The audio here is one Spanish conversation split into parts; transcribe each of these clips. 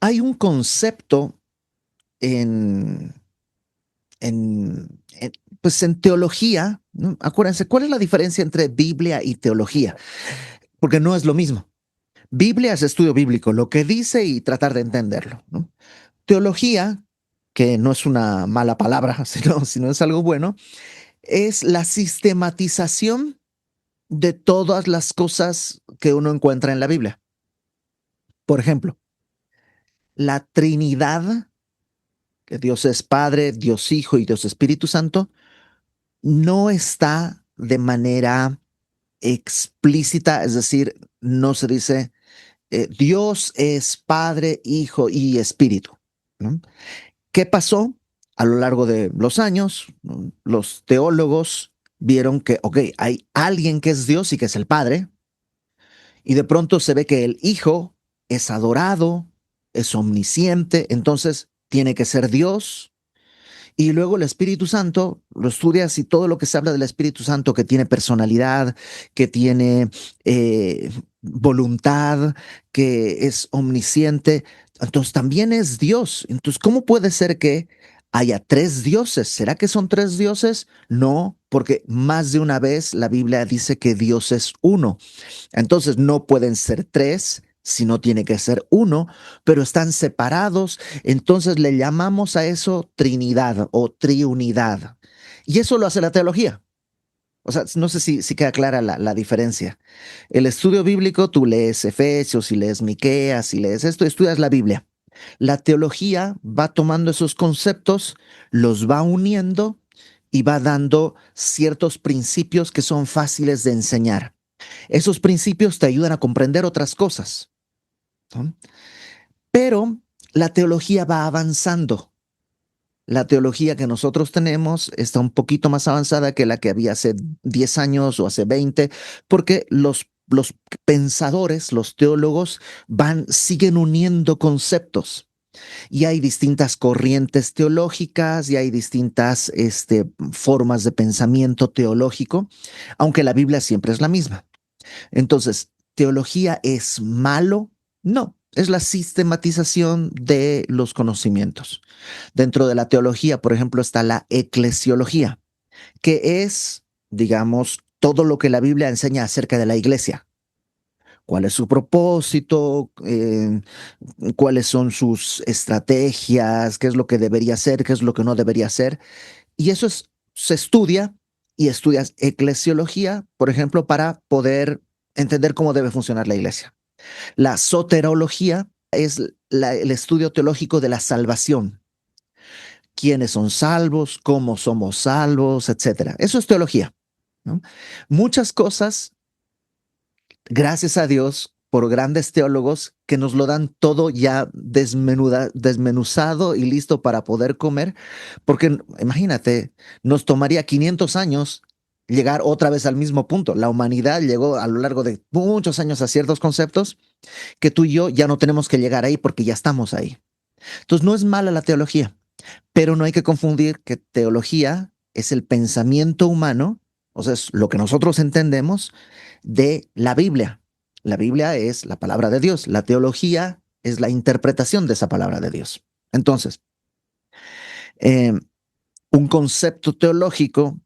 Hay un concepto en, pues en teología, ¿no? Acuérdense, ¿cuál es la diferencia entre Biblia y teología? Porque no es lo mismo. Biblia es estudio bíblico, lo que dice y tratar de entenderlo, ¿no? Teología, que no es una mala palabra, sino es algo bueno, es la sistematización de todas las cosas que uno encuentra en la Biblia. Por ejemplo, la Trinidad, que Dios es Padre, Dios Hijo y Dios Espíritu Santo, no está de manera explícita, es decir, no se dice Dios es Padre, Hijo y Espíritu, ¿no? ¿Qué pasó? A lo largo de los años, ¿no? Los teólogos vieron que, ok, hay alguien que es Dios y que es el Padre, y de pronto se ve que el Hijo es adorado, es omnisciente, entonces tiene que ser Dios. Y luego el Espíritu Santo, lo estudias y todo lo que se habla del Espíritu Santo, que tiene personalidad, que tiene voluntad, que es omnisciente, entonces también es Dios. Entonces, ¿cómo puede ser que haya tres dioses? ¿Será que son tres dioses? No, porque más de una vez la Biblia dice que Dios es uno. Entonces no pueden ser tres, sino tiene que ser uno, pero están separados. Entonces le llamamos a eso Trinidad o Triunidad. Y eso lo hace la teología. O sea, no sé si queda clara la diferencia. El estudio bíblico, tú lees Efesios y lees Miqueas y lees esto, estudias la Biblia. La teología va tomando esos conceptos, los va uniendo y va dando ciertos principios que son fáciles de enseñar. Esos principios te ayudan a comprender otras cosas, ¿no? Pero la teología va avanzando. La teología que nosotros tenemos está un poquito más avanzada que la que había hace 10 años o hace 20, porque los pensadores, los teólogos, siguen uniendo conceptos. Y hay distintas corrientes teológicas y hay distintas formas de pensamiento teológico, aunque la Biblia siempre es la misma. Entonces, ¿teología es malo? No, es la sistematización de los conocimientos. Dentro de la teología, por ejemplo, está la eclesiología, que es, digamos, todo lo que la Biblia enseña acerca de la iglesia. ¿Cuál es su propósito? ¿Cuáles son sus estrategias? ¿Qué es lo que debería hacer? ¿Qué es lo que no debería hacer? Y eso se estudia y estudias eclesiología, por ejemplo, para poder entender cómo debe funcionar la iglesia. La soterología es el estudio teológico de la salvación. Quiénes son salvos, cómo somos salvos, etcétera. Eso es teología, ¿no? Muchas cosas, gracias a Dios, por grandes teólogos que nos lo dan todo ya desmenuzado y listo para poder comer, porque imagínate, nos tomaría 500 años llegar otra vez al mismo punto. La humanidad llegó a lo largo de muchos años a ciertos conceptos que tú y yo ya no tenemos que llegar ahí porque ya estamos ahí. Entonces no es mala la teología, pero no hay que confundir que teología es el pensamiento humano, o sea, es lo que nosotros entendemos de la Biblia. La Biblia es la palabra de Dios, la teología es la interpretación de esa palabra de Dios. Entonces, eh, un concepto teológico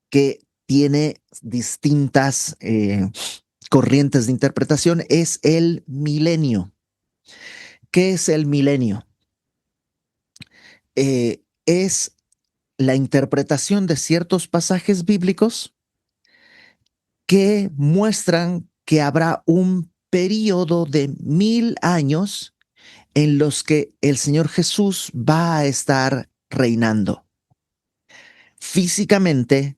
que tiene distintas corrientes de interpretación es el milenio. ¿Qué es el milenio? Es la interpretación de ciertos pasajes bíblicos que muestran que habrá un periodo de 1000 años en los que el Señor Jesús va a estar reinando físicamente,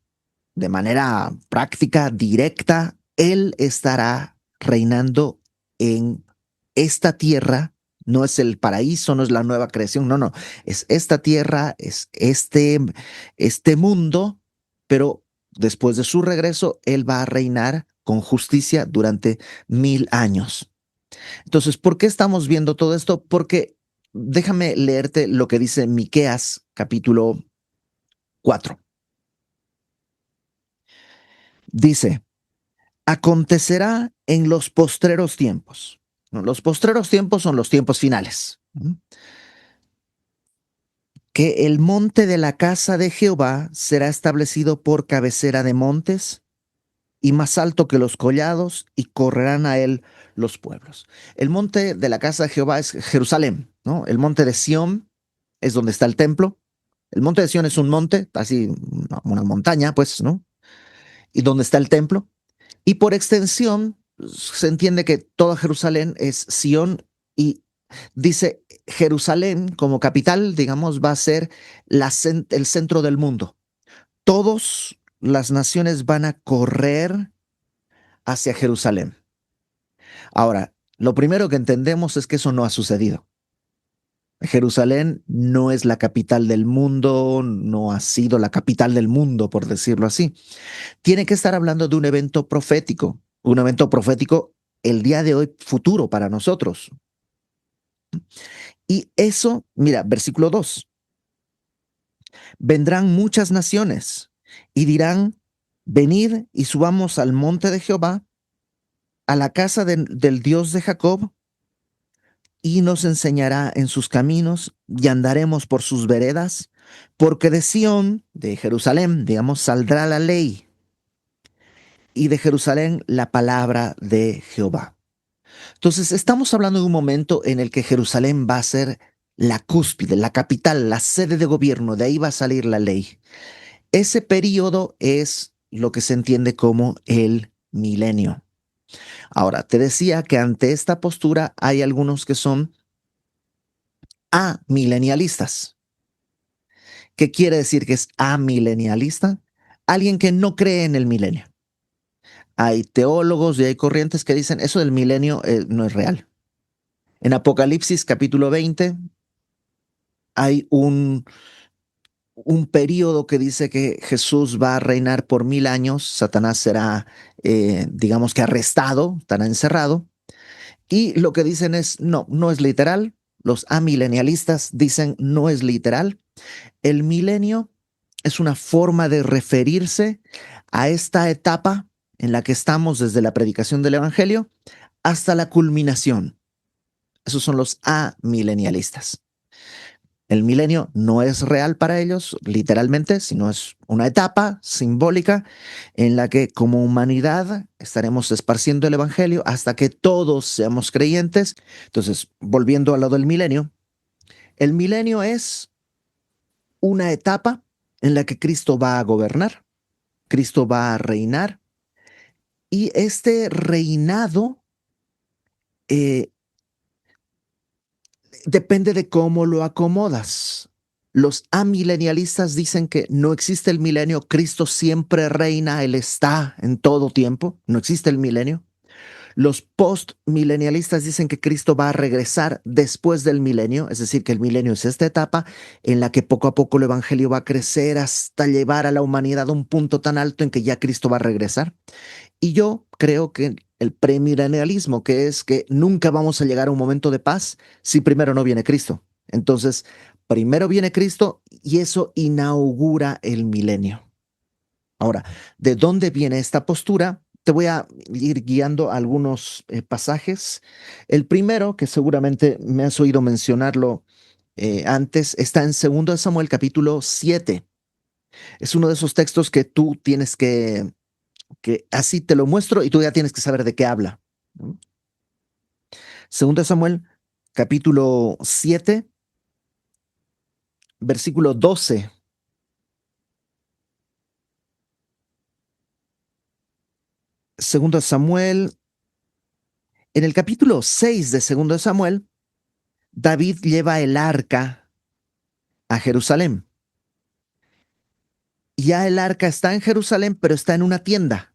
de manera práctica, directa. Él estará reinando en esta tierra. No es el paraíso, no es la nueva creación, no, no, es esta tierra, es este mundo, pero después de su regreso, Él va a reinar con justicia durante 1000 años. Entonces, ¿por qué estamos viendo todo esto? Porque déjame leerte lo que dice Miqueas capítulo 4. Dice, acontecerá en los postreros tiempos. ¿no? Los postreros tiempos son los tiempos finales. Que el monte de la casa de Jehová será establecido por cabecera de montes y más alto que los collados, y correrán a él los pueblos. El monte de la casa de Jehová es Jerusalén, ¿no? El monte de Sión es donde está el templo. El monte de Sión es un monte, así una montaña, pues, ¿no? Y donde está el templo. Y por extensión, se entiende que toda Jerusalén es Sión, y dice Jerusalén como capital, digamos, va a ser el centro del mundo. Todas las naciones van a correr hacia Jerusalén. Ahora, lo primero que entendemos es que eso no ha sucedido. Jerusalén no es la capital del mundo, no ha sido la capital del mundo, por decirlo así. Tiene que estar hablando de un evento profético el día de hoy futuro para nosotros. Y eso, mira, versículo 2: vendrán muchas naciones y dirán, venid y subamos al monte de Jehová, a la casa del Dios de Jacob, y nos enseñará en sus caminos y andaremos por sus veredas, porque de Sión, de Jerusalén, digamos, saldrá la ley, y de Jerusalén la palabra de Jehová. Entonces, estamos hablando de un momento en el que Jerusalén va a ser la cúspide, la capital, la sede de gobierno, de ahí va a salir la ley. Ese periodo es lo que se entiende como el milenio. Ahora, te decía que ante esta postura hay algunos que son amilenialistas. ¿Qué quiere decir que es amilenialista? Alguien que no cree en el milenio. Hay teólogos y hay corrientes que dicen eso del milenio no es real. En Apocalipsis capítulo 20 hay un periodo que dice que Jesús va a reinar por 1000 años, Satanás será, digamos que arrestado, estará encerrado, y lo que dicen es, no, no es literal. Los amilenialistas dicen no es literal. El milenio es una forma de referirse a esta etapa en la que estamos desde la predicación del Evangelio hasta la culminación. Esos son los amilenialistas. El milenio no es real para ellos, literalmente, sino es una etapa simbólica en la que como humanidad estaremos esparciendo el Evangelio hasta que todos seamos creyentes. Entonces, volviendo al lado del milenio, el milenio es una etapa en la que Cristo va a gobernar, Cristo va a reinar, y este reinado eh, depende de cómo lo acomodas. Los amilenialistas dicen que no existe el milenio, Cristo siempre reina, Él está en todo tiempo, no existe el milenio. Los postmilenialistas dicen que Cristo va a regresar después del milenio, es decir, que el milenio es esta etapa en la que poco a poco el evangelio va a crecer hasta llevar a la humanidad a un punto tan alto en que ya Cristo va a regresar. Y yo creo que el premilenialismo, que es que nunca vamos a llegar a un momento de paz si primero no viene Cristo. Entonces, primero viene Cristo y eso inaugura el milenio. Ahora, ¿de dónde viene esta postura? Te voy a ir guiando a algunos pasajes. El primero, que seguramente me has oído mencionarlo antes, está en 2 Samuel capítulo 7. Es uno de esos textos que tú tienes que así te lo muestro y tú ya tienes que saber de qué habla. ¿No? 2 Samuel capítulo 7, versículo 12. Segundo Samuel, en el capítulo 6 de Segundo Samuel, David lleva el arca a Jerusalén. Ya el arca está en Jerusalén, pero está en una tienda.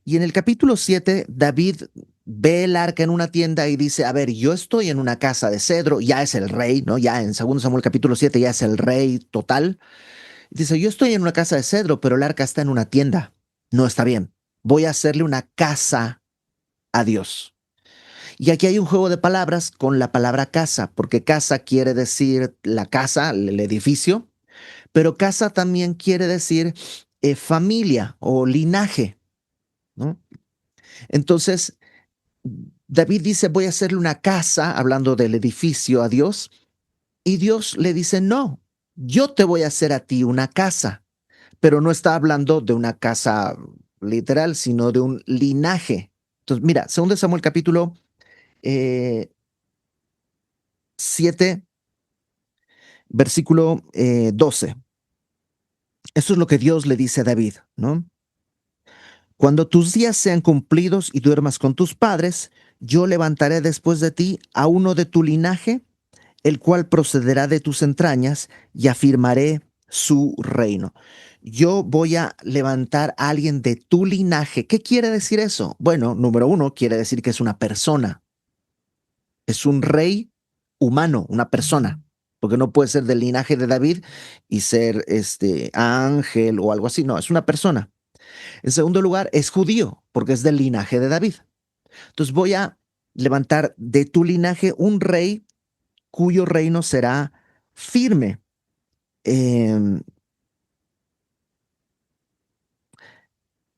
Y en el capítulo 7, David ve el arca en una tienda y dice, a ver, yo estoy en una casa de cedro, ya es el rey, ¿no? Ya en 2 Samuel capítulo 7 ya es el rey total. Dice, yo estoy en una casa de cedro, pero el arca está en una tienda. No está bien. Voy a hacerle una casa a Dios. Y aquí hay un juego de palabras con la palabra casa, porque casa quiere decir la casa, el edificio, pero casa también quiere decir familia o linaje, ¿no? Entonces, David dice, voy a hacerle una casa, hablando del edificio a Dios, y Dios le dice, no, yo te voy a hacer a ti una casa, pero no está hablando de una casa literal, sino de un linaje. Entonces, mira, 2 Samuel capítulo 7, versículo 12. Eso es lo que Dios le dice a David, ¿no? Cuando tus días sean cumplidos y duermas con tus padres, yo levantaré después de ti a uno de tu linaje, el cual procederá de tus entrañas, y afirmaré su reino. Yo voy a levantar a alguien de tu linaje. ¿Qué quiere decir eso? Bueno, número uno, quiere decir que es una persona, es un rey humano, una persona, porque no puede ser del linaje de David y ser ángel o algo así, no, es una persona. En segundo lugar, es judío, porque es del linaje de David. Entonces voy a levantar de tu linaje un rey cuyo reino será firme. Eh,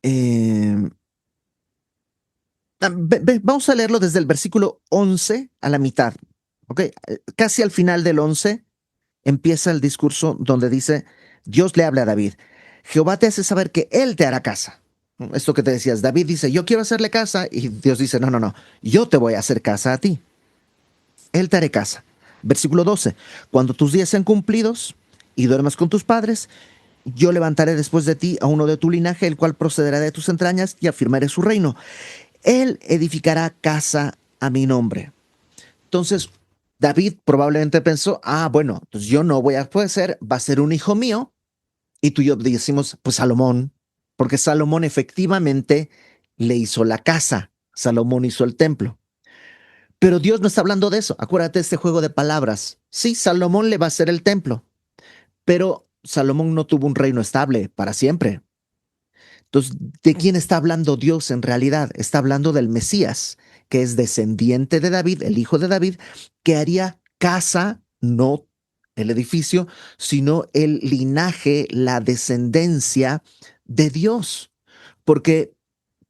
eh, vamos a leerlo desde el versículo 11 a la mitad. ¿Ok? Casi al final del 11 empieza el discurso donde dice, Dios le habla a David, Jehová te hace saber que Él te hará casa. Esto que te decías, David dice, yo quiero hacerle casa, y Dios dice, no, no, no, yo te voy a hacer casa a ti. Él te haré casa. Versículo 12, cuando tus días sean cumplidos y duermas con tus padres, yo levantaré después de ti a uno de tu linaje, el cual procederá de tus entrañas, y afirmaré su reino. Él edificará casa a mi nombre. Entonces, David probablemente pensó, bueno, pues yo no voy a poder ser, va a ser un hijo mío. Y tú y yo decimos, pues Salomón, porque Salomón efectivamente le hizo la casa, Salomón hizo el templo. Pero Dios no está hablando de eso. Acuérdate de este juego de palabras. Sí, Salomón le va a hacer el templo, pero Salomón no tuvo un reino estable para siempre. Entonces, ¿de quién está hablando Dios en realidad? Está hablando del Mesías, que es descendiente de David, el hijo de David, que haría casa, no el edificio, sino el linaje, la descendencia de Dios. Porque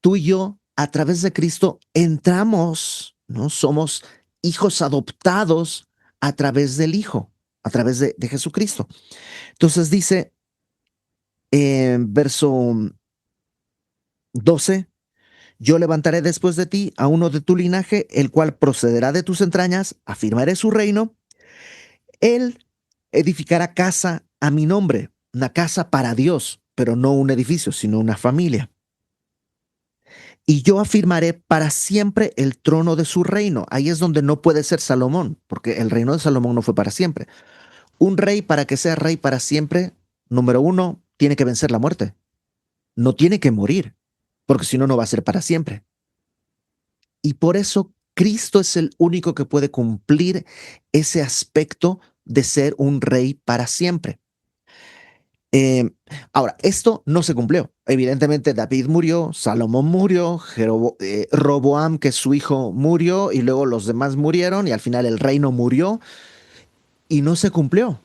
tú y yo, a través de Cristo, entramos, ¿no? Somos hijos adoptados a través del Hijo, a través de Jesucristo. Entonces dice en verso 12, yo levantaré después de ti a uno de tu linaje, el cual procederá de tus entrañas, afirmaré su reino, él edificará casa a mi nombre, una casa para Dios, pero no un edificio, sino una familia. Y yo afirmaré para siempre el trono de su reino. Ahí es donde no puede ser Salomón, porque el reino de Salomón no fue para siempre. Un rey, para que sea rey para siempre, número uno, tiene que vencer la muerte. No tiene que morir, porque si no, no va a ser para siempre. Y por eso Cristo es el único que puede cumplir ese aspecto de ser un rey para siempre. Eh, Ahora, esto no se cumplió. Evidentemente, David murió, Salomón murió, Roboam, que es su hijo, murió, y luego los demás murieron, y al final el reino murió, y no se cumplió.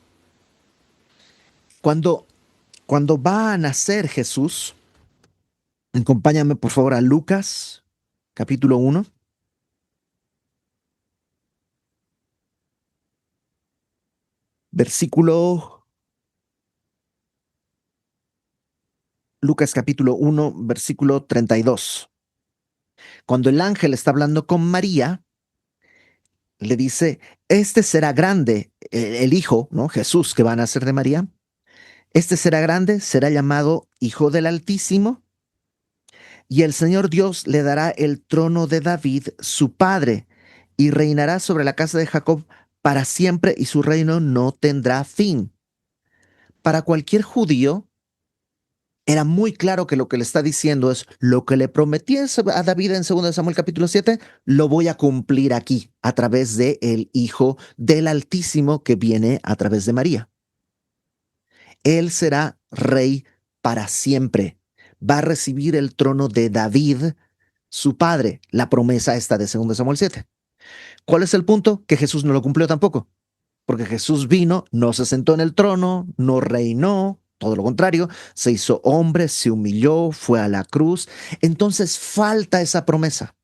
Cuando, cuando va a nacer Jesús, acompáñame por favor a Lucas, capítulo 1, versículo Lucas capítulo 1, versículo 32. Cuando el ángel está hablando con María, le dice, este será grande, el hijo, ¿no? Jesús que va a nacer de María, este será grande, será llamado Hijo del Altísimo, y el Señor Dios le dará el trono de David, su padre, y reinará sobre la casa de Jacob para siempre, y su reino no tendrá fin. Para cualquier judío, era muy claro que lo que le está diciendo es lo que le prometí a David en 2 Samuel capítulo 7, lo voy a cumplir aquí a través de el Hijo del Altísimo que viene a través de María. Él será rey para siempre. Va a recibir el trono de David, su padre, la promesa esta de 2 Samuel 7. ¿Cuál es el punto? Que Jesús no lo cumplió tampoco, porque Jesús vino, no se sentó en el trono, no reinó, todo lo contrario, se hizo hombre, se humilló, fue a la cruz. Entonces falta esa promesa.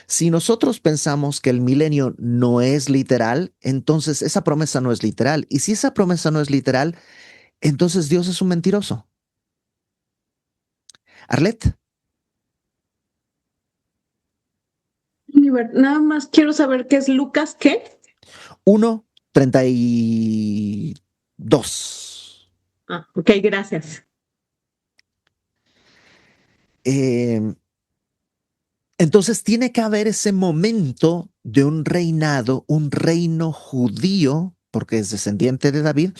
Si nosotros pensamos que el milenio no es literal, entonces esa promesa no es literal. Y si esa promesa no es literal, entonces Dios es un mentiroso. Arlet, Nada más quiero saber qué es Lucas, ¿qué? 1:32. Ah, ok, gracias. Eh, entonces tiene que haber ese momento de un reinado, un reino judío, porque es descendiente de David,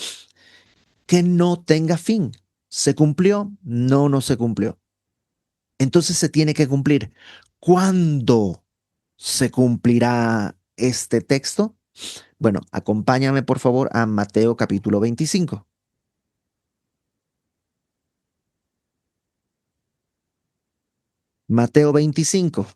que no tenga fin. ¿Se cumplió? No, no se cumplió. Entonces se tiene que cumplir. ¿Cuándo se cumplirá este texto? Bueno, acompáñame por favor a Mateo capítulo 25. Mateo 25.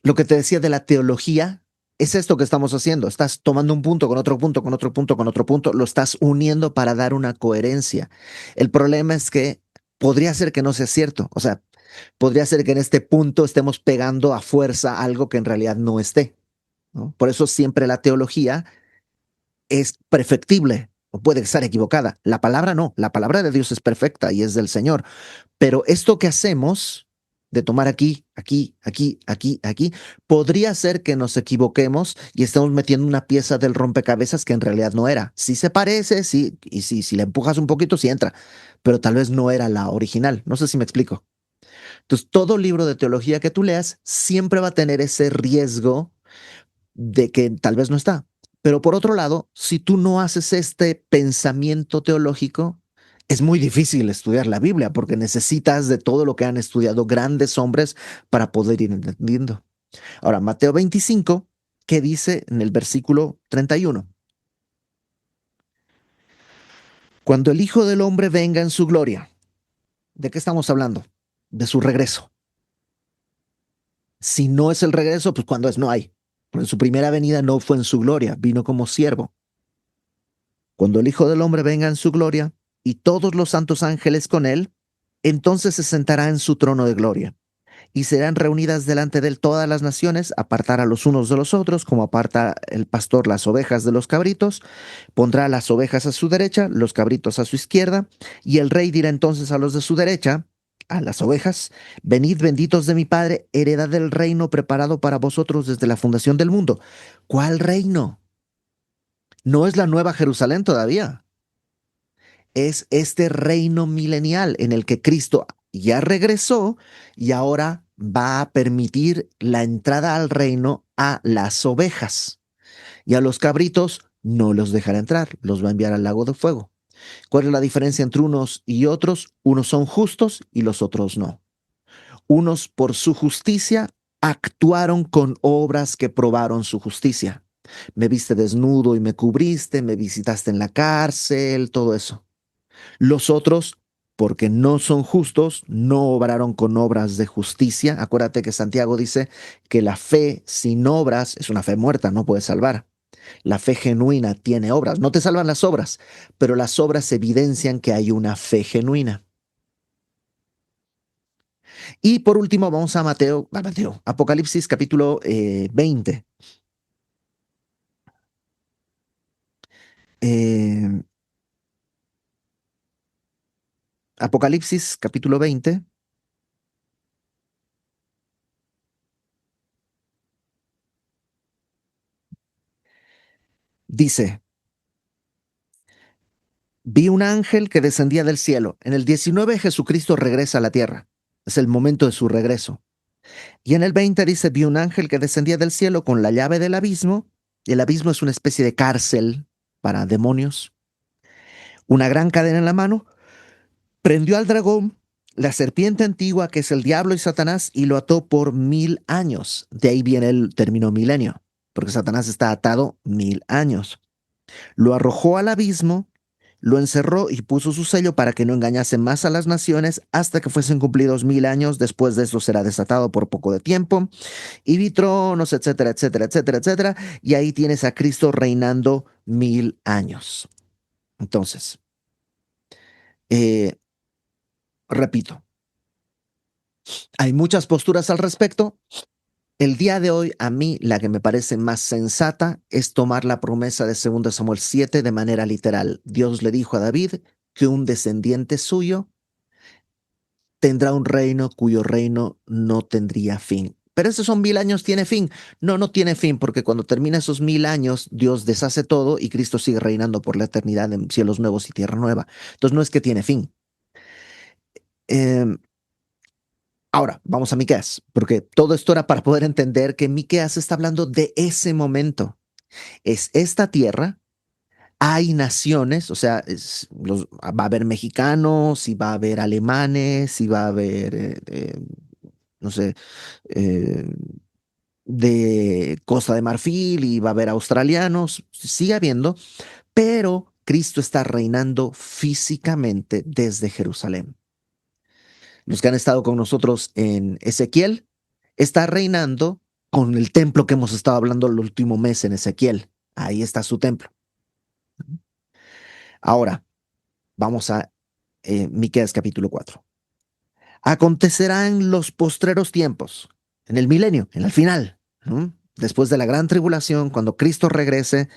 Lo que te decía de la teología es esto que estamos haciendo. Estás tomando un punto con otro punto, con otro punto, con otro punto, lo estás uniendo para dar una coherencia. El problema es que podría ser que no sea cierto. O sea, podría ser que en este punto estemos pegando a fuerza algo que en realidad no esté, ¿no? Por eso siempre la teología es perfectible o puede estar equivocada. La palabra no, la palabra de Dios es perfecta y es del Señor. Pero esto que hacemos de tomar aquí, aquí, aquí, aquí, aquí, podría ser que nos equivoquemos y estemos metiendo una pieza del rompecabezas que en realidad no era. Sí se parece, sí, y sí, si la empujas un poquito, sí entra, pero tal vez no era la original. No sé si me explico. Entonces, todo libro de teología que tú leas siempre va a tener ese riesgo de que tal vez no está. Pero por otro lado, si tú no haces este pensamiento teológico, es muy difícil estudiar la Biblia porque necesitas de todo lo que han estudiado grandes hombres para poder ir entendiendo. Ahora, Mateo 25, ¿qué dice en el versículo 31? Cuando el Hijo del Hombre venga en su gloria, ¿de qué estamos hablando? De su regreso. Si no es el regreso, pues cuando es, no hay. Pero en su primera venida no fue en su gloria, vino como siervo. Cuando el Hijo del Hombre venga en su gloria y todos los santos ángeles con él, entonces se sentará en su trono de gloria y serán reunidas delante de él todas las naciones, apartará los unos de los otros, como aparta el pastor las ovejas de los cabritos, pondrá las ovejas a su derecha, los cabritos a su izquierda, y el rey dirá entonces a los de su derecha, a las ovejas, venid benditos de mi Padre, heredad del reino preparado para vosotros desde la fundación del mundo. ¿Cuál reino? No es la nueva Jerusalén todavía, es este reino milenial en el que Cristo ya regresó y ahora va a permitir la entrada al reino a las ovejas, y a los cabritos no los dejará entrar, los va a enviar al lago de fuego. ¿Cuál es la diferencia entre unos y otros? Unos son justos y los otros no. Unos por su justicia actuaron con obras que probaron su justicia. Me viste desnudo y me cubriste, me visitaste en la cárcel, todo eso. Los otros, porque no son justos, no obraron con obras de justicia. Acuérdate que Santiago dice que la fe sin obras es una fe muerta, no puede salvar. La fe genuina tiene obras. No te salvan las obras, pero las obras evidencian que hay una fe genuina. Y por último, vamos a Mateo, Apocalipsis capítulo 20. Eh, Apocalipsis capítulo 20 dice, vi un ángel que descendía del cielo. En el 19 Jesucristo regresa a la tierra. Es el momento de su regreso. Y en el 20 dice, vi un ángel que descendía del cielo con la llave del abismo. Y el abismo es una especie de cárcel para demonios. Una gran cadena en la mano. Prendió al dragón, la serpiente antigua que es el diablo y Satanás, y lo ató por 1000 años. De ahí viene el término milenio, porque Satanás está atado 1000 años. Lo arrojó al abismo, lo encerró y puso su sello para que no engañase más a las naciones hasta que fuesen cumplidos 1000 años. Después de esto será desatado por poco de tiempo. Y vi tronos, etcétera, etcétera, etcétera, etcétera. Y ahí tienes a Cristo reinando 1000 años. Entonces, eh, Repito, hay muchas posturas al respecto. El día de hoy, a mí, la que me parece más sensata es tomar la promesa de 2 Samuel 7 de manera literal. Dios le dijo a David que un descendiente suyo tendrá un reino cuyo reino no tendría fin. Pero esos son 1000 años, ¿tiene fin? No, no tiene fin, porque cuando termina esos 1000 años, Dios deshace todo y Cristo sigue reinando por la eternidad en cielos nuevos y tierra nueva. Entonces no es que tiene fin. Eh, Ahora, vamos a Miqueas, porque todo esto era para poder entender que Miqueas está hablando de ese momento. Es esta tierra, hay naciones, o sea, va a haber mexicanos, y va a haber alemanes, y va a haber, no sé, eh, de Costa de Marfil, y va a haber australianos, sigue habiendo, pero Cristo está reinando físicamente desde Jerusalén. Los que han estado con nosotros en Ezequiel, está reinando con el templo que hemos estado hablando el último mes en Ezequiel. Ahí está su templo. Ahora, vamos a Miqueas capítulo 4. Acontecerá en los postreros tiempos, en el milenio, en el final, ¿no? Después de la gran tribulación, cuando Cristo regrese,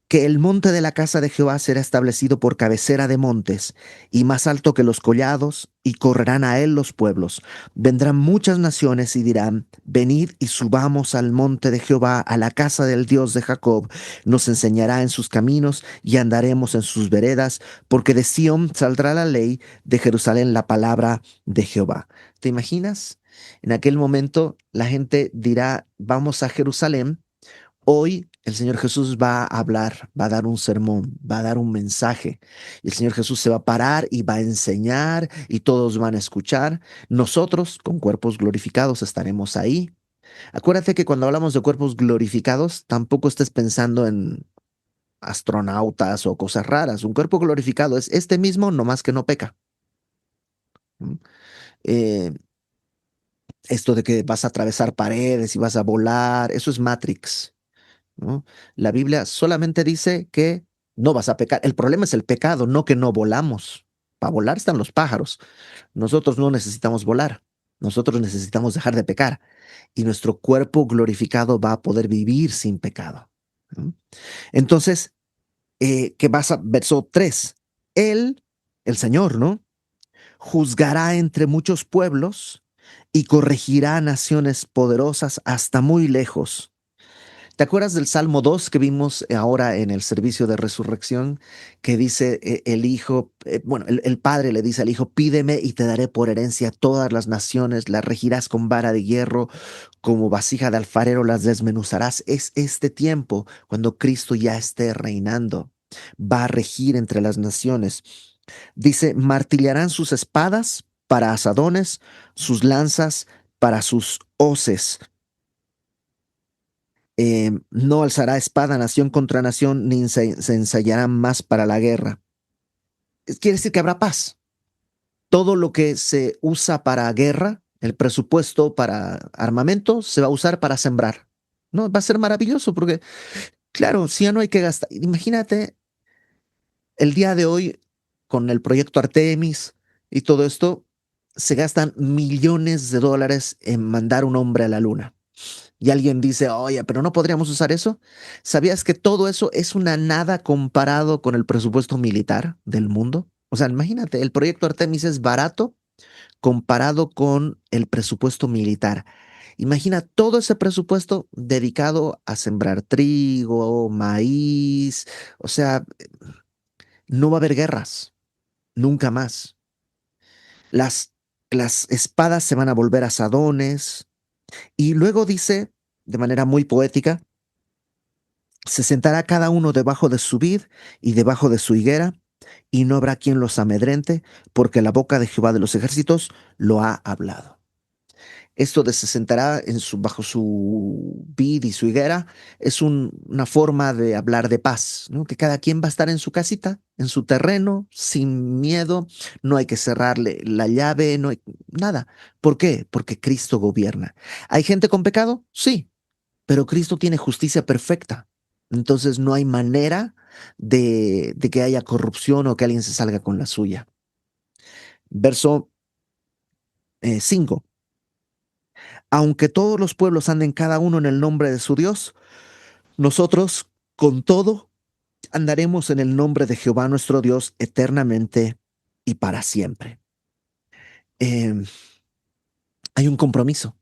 que el monte de la casa de Jehová será establecido por cabecera de montes, y más alto que los collados, y correrán a él los pueblos. Vendrán muchas naciones y dirán, venid y subamos al monte de Jehová, a la casa del Dios de Jacob. Nos enseñará en sus caminos, y andaremos en sus veredas, porque de Sión saldrá la ley, de Jerusalén la palabra de Jehová. ¿Te imaginas? En aquel momento la gente dirá, vamos a Jerusalén. Hoy el Señor Jesús va a hablar, va a dar un sermón, va a dar un mensaje. Y el Señor Jesús se va a parar y va a enseñar y todos van a escuchar. Nosotros, con cuerpos glorificados, estaremos ahí. Acuérdate que cuando hablamos de cuerpos glorificados, tampoco estés pensando en astronautas o cosas raras. Un cuerpo glorificado es este mismo, no más que no peca. ¿Mm? Eh, Esto de que vas a atravesar paredes y vas a volar, eso es Matrix. ¿No? La Biblia solamente dice que no vas a pecar. El problema es el pecado, no que no volamos. Para volar están los pájaros. Nosotros no necesitamos volar. Nosotros necesitamos dejar de pecar. Y nuestro cuerpo glorificado va a poder vivir sin pecado. ¿No? Entonces, ¿qué vas a verso 3? Él, el Señor, ¿no? Juzgará entre muchos pueblos y corregirá naciones poderosas hasta muy lejos. ¿Te acuerdas del Salmo 2 que vimos ahora en el servicio de resurrección? Que dice el hijo, bueno, el padre le dice al hijo, pídeme y te daré por herencia todas las naciones, las regirás con vara de hierro, como vasija de alfarero las desmenuzarás. Es este tiempo cuando Cristo ya esté reinando. Va a regir entre las naciones. Dice, martillarán sus espadas para asadones, sus lanzas para sus hoces. No alzará espada nación contra nación, ni se ensayarán más para la guerra. Quiere decir que habrá paz. Todo lo que se usa para guerra, el presupuesto para armamento, se va a usar para sembrar. No, va a ser maravilloso porque, claro, si ya no hay que gastar. Imagínate el día de hoy con el proyecto Artemis y todo esto, se gastan millones de dólares en mandar un hombre a la luna. Y alguien dice, oye, pero no podríamos usar eso. ¿Sabías que todo eso es una nada comparado con el presupuesto militar del mundo? O sea, imagínate, el proyecto Artemis es barato comparado con el presupuesto militar. Imagina todo ese presupuesto dedicado a sembrar trigo, maíz. O sea, no va a haber guerras, nunca más. Las, las espadas se van a volver asadones. Y luego dice, de manera muy poética, se sentará cada uno debajo de su vid y debajo de su higuera, y no habrá quien los amedrente, porque la boca de Jehová de los ejércitos lo ha hablado. Esto de se sentará bajo su vid y su higuera es una forma de hablar de paz, ¿no? Que cada quien va a estar en su casita, en su terreno, sin miedo, no hay que cerrarle la llave, no hay nada. ¿Por qué? Porque Cristo gobierna. ¿Hay gente con pecado? Sí, pero Cristo tiene justicia perfecta. Entonces no hay manera de que haya corrupción o que alguien se salga con la suya. Verso 5. Aunque todos los pueblos anden cada uno en el nombre de su Dios, nosotros con todo andaremos en el nombre de Jehová nuestro Dios eternamente y para siempre. Eh, Hay un compromiso.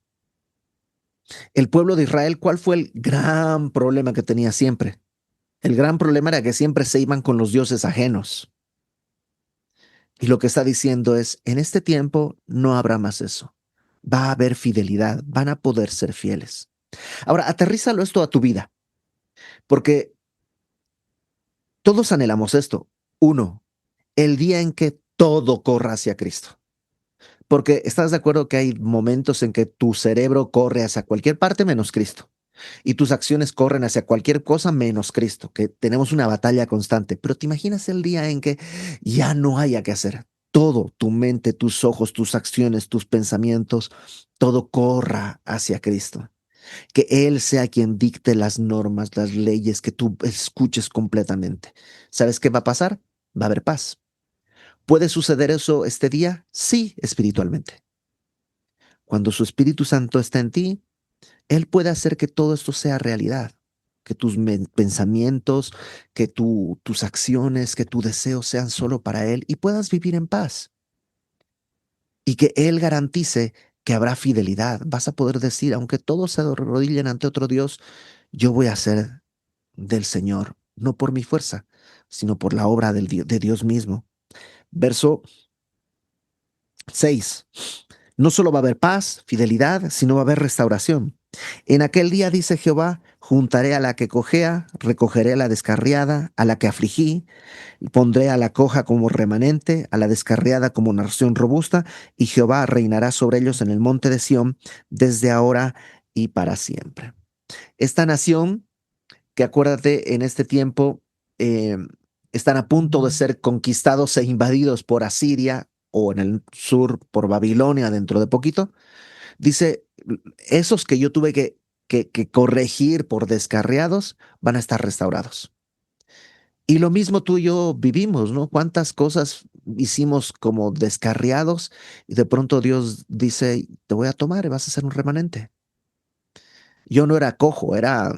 El pueblo de Israel, ¿cuál fue el gran problema que tenía siempre? El gran problema era que siempre se iban con los dioses ajenos. Y lo que está diciendo es, en este tiempo no habrá más eso. Va a haber fidelidad, van a poder ser fieles. Ahora, aterrízalo esto a tu vida, porque todos anhelamos esto. Uno, el día en que todo corra hacia Cristo. Porque estás de acuerdo que hay momentos en que tu cerebro corre hacia cualquier parte menos Cristo. Y tus acciones corren hacia cualquier cosa menos Cristo, que tenemos una batalla constante. Pero te imaginas el día en que ya no haya que hacer. Todo, tu mente, tus ojos, tus acciones, tus pensamientos, todo corra hacia Cristo. Que Él sea quien dicte las normas, las leyes, que tú escuches completamente. ¿Sabes qué va a pasar? Va a haber paz. ¿Puede suceder eso este día? Sí, espiritualmente. Cuando su Espíritu Santo está en ti, Él puede hacer que todo esto sea realidad, que tus pensamientos, que tus acciones, que tus deseos sean solo para Él y puedas vivir en paz. Y que Él garantice que habrá fidelidad. Vas a poder decir, aunque todos se arrodillen ante otro Dios, yo voy a ser del Señor, no por mi fuerza, sino por la obra de Dios mismo. Verso 6. No solo va a haber paz, fidelidad, sino va a haber restauración. En aquel día, dice Jehová, juntaré a la que cojea, recogeré a la descarriada, a la que afligí, pondré a la coja como remanente, a la descarriada como nación robusta, y Jehová reinará sobre ellos en el monte de Sión, desde ahora y para siempre. Esta nación, que acuérdate, en este tiempo eh, están a punto de ser conquistados e invadidos por Asiria o en el sur por Babilonia dentro de poquito. Dice, esos que yo tuve que corregir por descarriados van a estar restaurados. Y lo mismo tú y yo vivimos, ¿no? ¿Cuántas cosas hicimos como descarriados y de pronto Dios dice, te voy a tomar y vas a ser un remanente? Yo no era cojo, era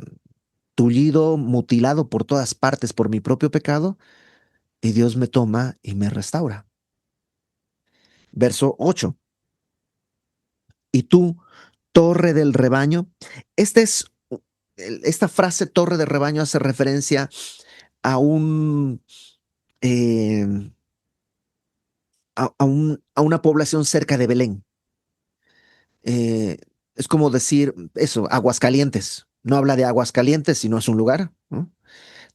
tullido, mutilado por todas partes por mi propio pecado y Dios me toma y me restaura. Verso 8. Y tú, torre del rebaño, este es, esta frase torre de rebaño hace referencia a eh, a una población cerca de Belén. Eh, es como decir eso, Aguascalientes. No habla de Aguascalientes, sino es un lugar, ¿no?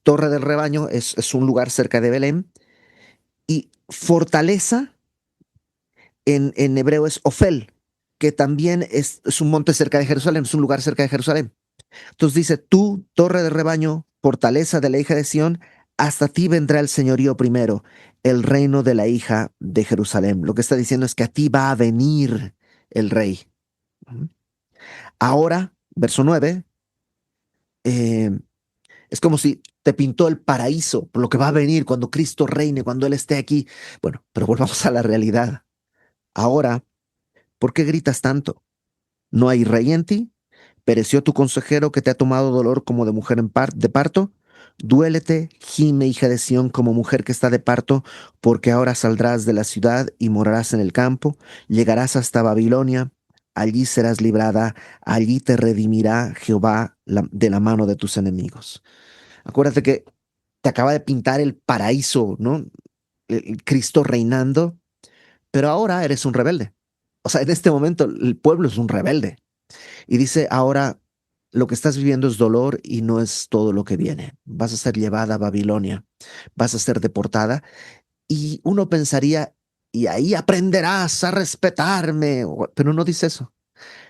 Torre del rebaño es un lugar cerca de Belén. Y fortaleza en hebreo es Ofel, que también es un monte cerca de Jerusalén, es un lugar cerca de Jerusalén. Entonces dice, tú, torre de rebaño, fortaleza de la hija de Sión, hasta ti vendrá el señorío primero, el reino de la hija de Jerusalén. Lo que está diciendo es que a ti va a venir el rey. Ahora, verso 9, eh, es como si te pintó el paraíso, por lo que va a venir cuando Cristo reine, cuando Él esté aquí. Bueno, pero volvamos a la realidad. Ahora, ¿por qué gritas tanto? ¿No hay rey en ti? ¿Pereció tu consejero que te ha tomado dolor como de mujer de parto? Duélete, gime, hija de Sión, como mujer que está de parto, porque ahora saldrás de la ciudad y morarás en el campo, llegarás hasta Babilonia, allí serás librada, allí te redimirá Jehová de la mano de tus enemigos. Acuérdate que te acaba de pintar el paraíso, ¿no? El Cristo reinando, pero ahora eres un rebelde. O sea, en este momento el pueblo es un rebelde. Y dice, ahora lo que estás viviendo es dolor y no es todo lo que viene. Vas a ser llevada a Babilonia, vas a ser deportada. Y uno pensaría, y ahí aprenderás a respetarme. Pero no dice eso.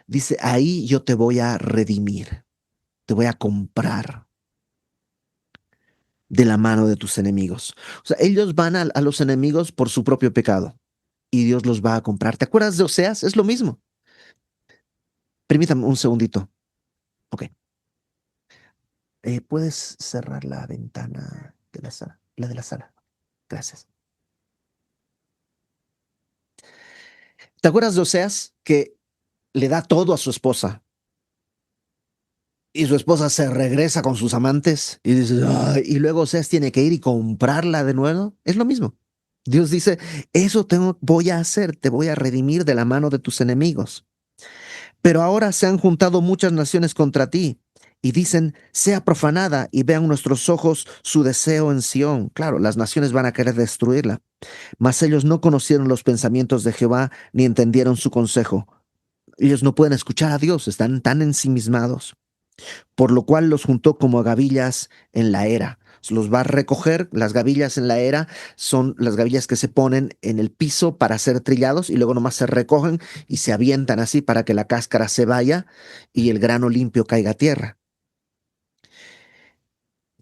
Dice, ahí yo te voy a redimir, te voy a comprar de la mano de tus enemigos. O sea, ellos van a los enemigos por su propio pecado y Dios los va a comprar. ¿Te acuerdas de Oseas? Es lo mismo. Permítame un segundito. Ok. ¿Puedes cerrar la ventana de la sala? La de la sala. Gracias. ¿Te acuerdas de Oseas que le da todo a su esposa y su esposa se regresa con sus amantes y dice, "Ay", y luego Oseas tiene que ir y comprarla de nuevo? Es lo mismo. Dios dice, eso voy a hacer, te voy a redimir de la mano de tus enemigos. Pero ahora se han juntado muchas naciones contra ti y dicen, sea profanada y vean nuestros ojos su deseo en Sión. Claro, las naciones van a querer destruirla, mas ellos no conocieron los pensamientos de Jehová ni entendieron su consejo. Ellos no pueden escuchar a Dios, están tan ensimismados, por lo cual los juntó como gavillas en la era. Los va a recoger, las gavillas en la era son las gavillas que se ponen en el piso para ser trillados y luego nomás se recogen y se avientan así para que la cáscara se vaya y el grano limpio caiga a tierra.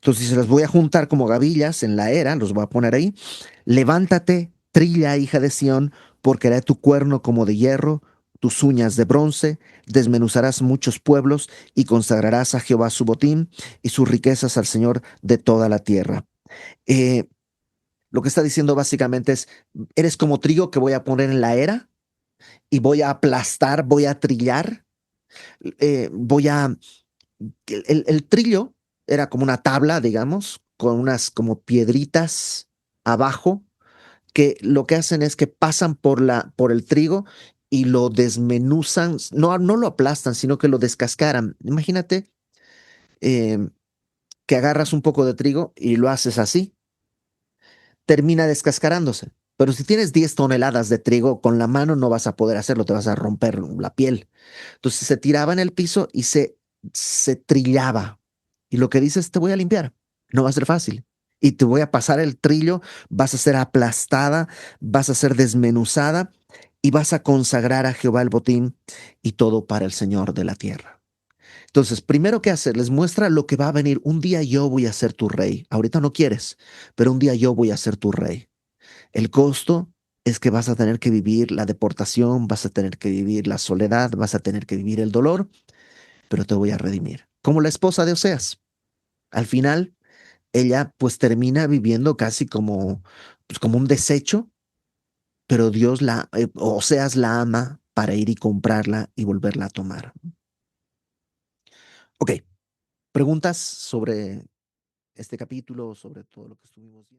Entonces se las voy a juntar como gavillas en la era, los voy a poner ahí. Levántate, trilla, hija de Sión, porque haré tu cuerno como de hierro, tus uñas de bronce, desmenuzarás muchos pueblos y consagrarás a Jehová su botín y sus riquezas al Señor de toda la tierra. Eh, lo que está diciendo básicamente es, eres como trigo que voy a poner en la era y voy a aplastar, voy a trillar, voy a el trillo era como una tabla, digamos, con unas como piedritas abajo, que lo que hacen es que pasan por el trigo y lo desmenuzan, no lo aplastan, sino que lo descascaran. Imagínate eh, que agarras un poco de trigo y lo haces así, termina descascarándose. Pero si tienes 10 toneladas de trigo, con la mano no vas a poder hacerlo, te vas a romper la piel. Entonces se tiraba en el piso y se trillaba. Y lo que dices, te voy a limpiar. No va a ser fácil. Y te voy a pasar el trillo, vas a ser aplastada, vas a ser desmenuzada y vas a consagrar a Jehová el botín y todo para el Señor de la tierra. Entonces, primero que hacer, les muestra lo que va a venir. Un día yo voy a ser tu rey. Ahorita no quieres, pero un día yo voy a ser tu rey. El costo es que vas a tener que vivir la deportación, vas a tener que vivir la soledad, vas a tener que vivir el dolor, pero te voy a redimir. Como la esposa de Oseas. Al final, ella pues termina viviendo casi como, pues, como un desecho, pero Oseas la ama para ir y comprarla y volverla a tomar. Ok, preguntas sobre este capítulo, sobre todo lo que estuvimos viendo.